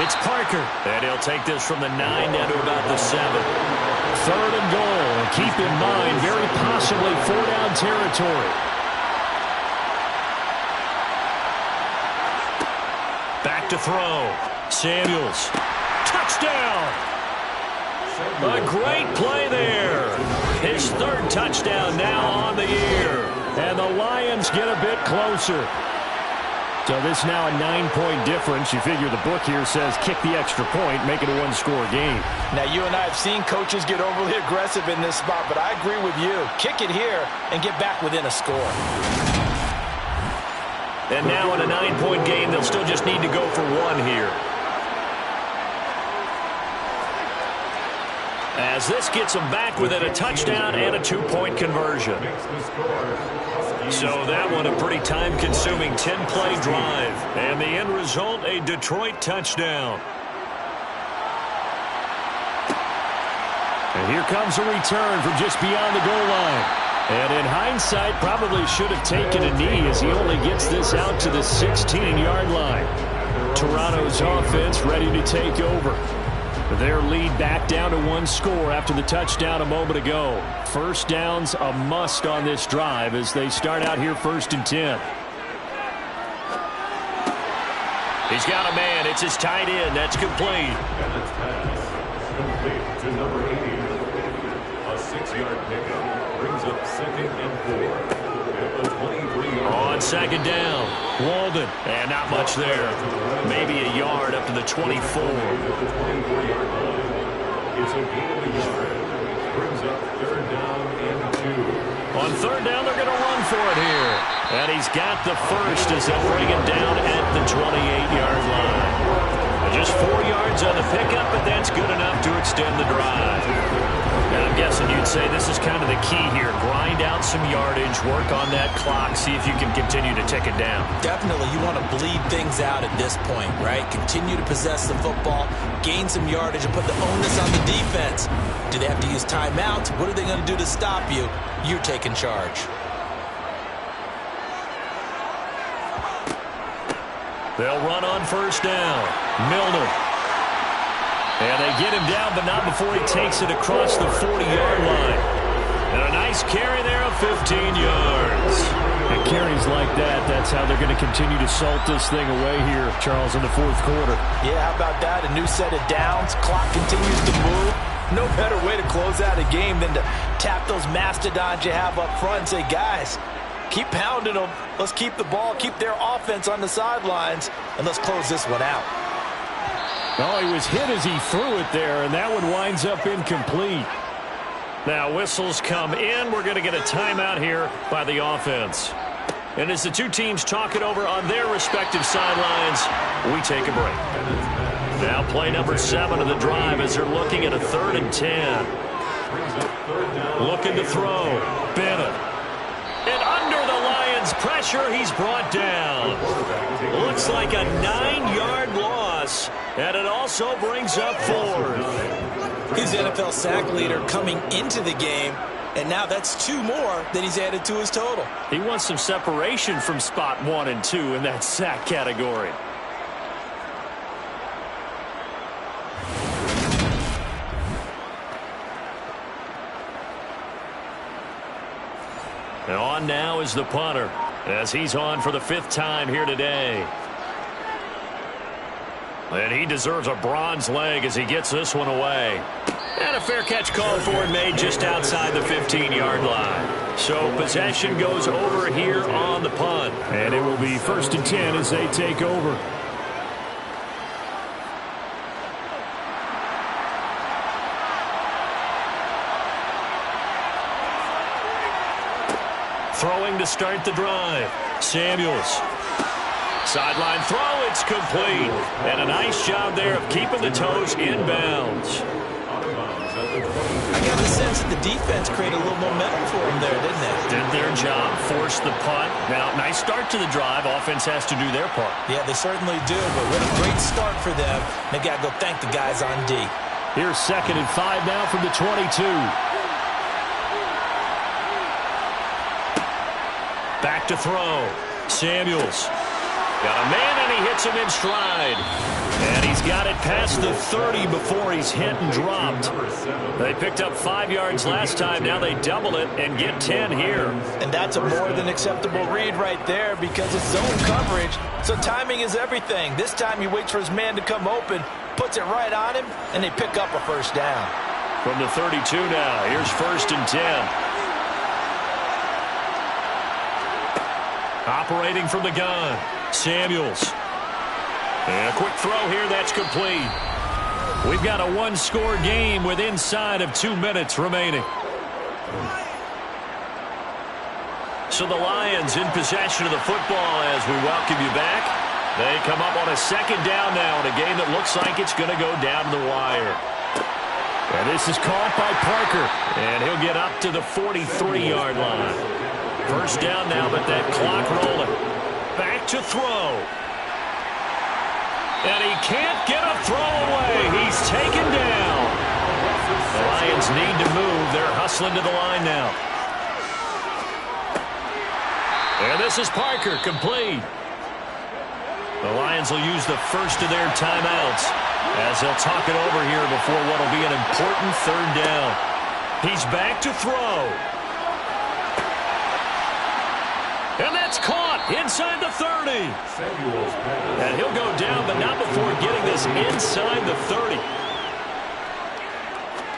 S2: it's Parker, and he'll take this from the 9 down to about the 7.
S5: 3rd and goal, and keep in mind, very possibly 4-down territory.
S2: Back to throw. Samuels. Touchdown! A great play there. His 3rd touchdown now on the year.
S5: And the Lions get a bit closer. So this now a 9-point difference. You figure the book here says kick the extra point, make it a one-score game.
S3: Now, you and I have seen coaches get overly aggressive in this spot, but I agree with you. Kick it here and get back within a score.
S2: And now in a 9-point game, they'll still just need to go for one here. As this gets them back within a touchdown and a 2-point conversion. So that one a pretty time-consuming 10-play drive. And the end result, a Detroit touchdown.
S5: And here comes a return from just beyond the goal line. And in hindsight, probably should have taken a knee as he only gets this out to the 16-yard line. Toronto's offense ready to take over. Their lead back down to one score after the touchdown a moment ago. First down's a must on this drive as they start out here 1st and 10.
S2: He's got a man. It's his tight end. That's complete.
S7: And it's pass. Complete to number 80. A 6-yard pickup brings up 2nd and 4. At the 23-yard
S2: On 2nd down, Walden. And not much there. Maybe a yard up to the 24.
S7: At the 24-yard line. It's a gain of a yard. Brings up 3rd down and 2.
S2: On 3rd down, they're going to run for it here. And he's got the first as they'll bring it down at the 28-yard line. Just 4 yards on the pickup, but that's good enough to extend the drive. And I'm guessing you'd say this is kind of the key here. Grind out some yardage, work on that clock, see if you can continue to tick it down.
S6: Definitely, you want to bleed things out at this point, right? Continue to possess the football, gain some yardage, and put the onus on the defense. Do they have to use timeouts? What are they going to do to stop you? You're taking charge.
S2: They'll run on 1st down. Milner. And they get him down, but not before he takes it across the 40-yard line. And a nice carry there of 15 yards.
S5: And carries like that, that's how they're going to continue to salt this thing away here, Charles, in the 4th quarter.
S3: Yeah, how about that? A new set of downs. Clock continues to move. No better way to close out a game than to tap those mastodons you have up front and say, guys, keep pounding them. Let's keep the ball, keep their offense on the sidelines, and let's close this one out.
S5: Oh, he was hit as he threw it there, and that one winds up incomplete.
S2: Now whistles come in. We're going to get a timeout here by the offense. And as the two teams talk it over on their respective sidelines, we take a break. Now play number 7 of the drive as they're looking at a 3rd and 10. Looking to throw. Bennett. And under the Lions' pressure, he's brought down. Looks like a 9-yard loss. And it also brings up 4th.
S6: He's the NFL sack leader coming into the game, and now that's 2 more that he's added to his total.
S2: He wants some separation from spot 1 and 2 in that sack category. And on now is the punter as he's on for the 5th time here today. And he deserves a bronze leg as he gets this one away. And a fair catch called for and made just outside the 15-yard line. So possession goes over here on the punt.
S5: And it will be 1st and 10 as they take over.
S2: Throwing to start the drive. Samuels. Sideline throw, it's complete. And a nice job there of keeping the toes inbounds.
S6: I got the sense that the defense created a little momentum for them there, didn't they?
S2: Did their job, forced the punt. Now, nice start to the drive. Offense has to do their part.
S6: Yeah, they certainly do, but what a great start for them. They got to go thank the guys on D.
S5: Here's 2nd and 5 now from the 22.
S2: Back to throw. Samuels. Got a man, and he hits him in stride. And he's got it past the 30 before he's hit and dropped. They picked up 5 yards last time. Now they double it and get 10 here.
S3: And that's a more than acceptable read right there because it's zone coverage, so timing is everything. This time he waits for his man to come open, puts it right on him, and they pick up a 1st down.
S2: From the 32 now, here's 1st and 10. Operating from the gun, Samuels. And a quick throw here, that's complete. We've got a one-score game with inside of 2 minutes remaining. So the Lions in possession of the football as we welcome you back. They come up on a second down now in a game that looks like it's going to go down to the wire.
S5: And this is caught by Parker.
S2: And he'll get up to the 43-yard line. First down now, but that clock rolling. Back to throw. And he can't get a throw away. He's taken down. The Lions need to move. They're hustling to the line now. And this is Parker, complete. The Lions will use the first of their timeouts as they'll talk it over here before what will be an important third down. He's back to throw. And that's caught inside the 30. And he'll go down, but not before getting this inside the 30.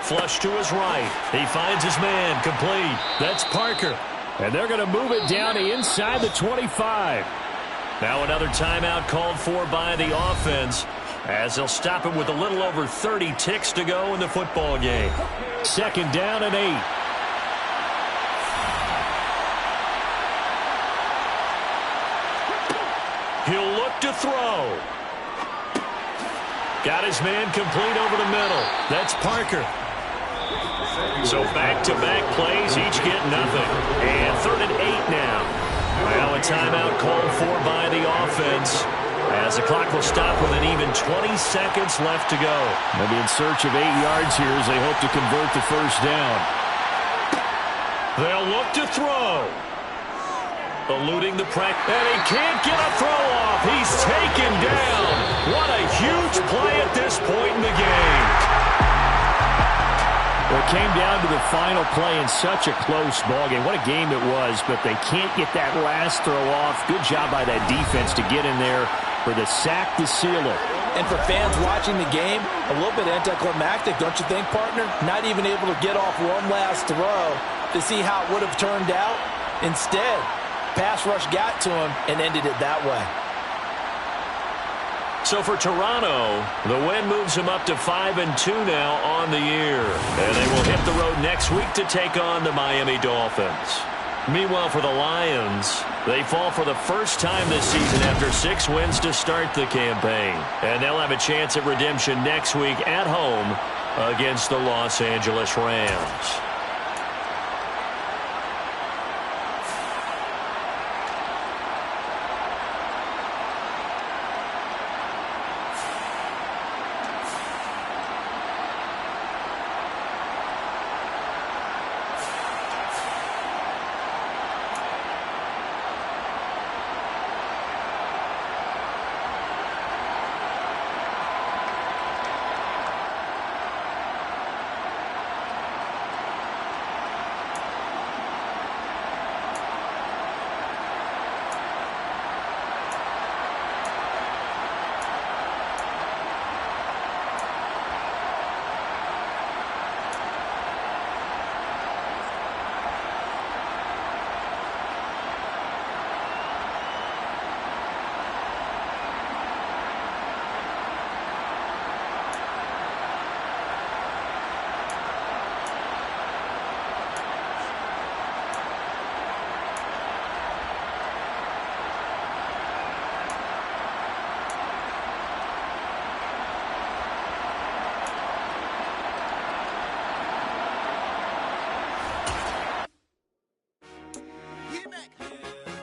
S2: Flush to his right. He finds his man, complete. That's Parker.
S5: And they're going to move it down to inside the 25.
S2: Now another timeout called for by the offense as they'll stop him with a little over 30 ticks to go in the football game.
S5: Second down and 8.
S2: He'll look to throw. Got his man complete over the middle. That's Parker. So back-to-back plays, each get nothing. And 3rd and 8 now. Now a timeout called for by the offense as the clock will stop with an even 20 seconds left to go.
S5: They'll be in search of 8 yards here as they hope to convert the first down.
S2: They'll look to throw. Eluding the pressure. And he can't get a throw off. He's taken down. What a huge play at this point in the game.
S5: Well, it came down to the final play in such a close ballgame. What a game it was, but they can't get that last throw off. Good job by that defense to get in there for the sack to seal it.
S3: And for fans watching the game, a little bit anticlimactic, don't you think, partner? Not even able to get off one last throw to see how it would have turned out. Instead, pass rush got to him and ended it that way.
S2: So for Toronto, the win moves them up to 5-2 now on the year. And they will hit the road next week to take on the Miami Dolphins. Meanwhile, for the Lions, they fall for the first time this season after 6 wins to start the campaign. And they'll have a chance at redemption next week at home against the Los Angeles Rams.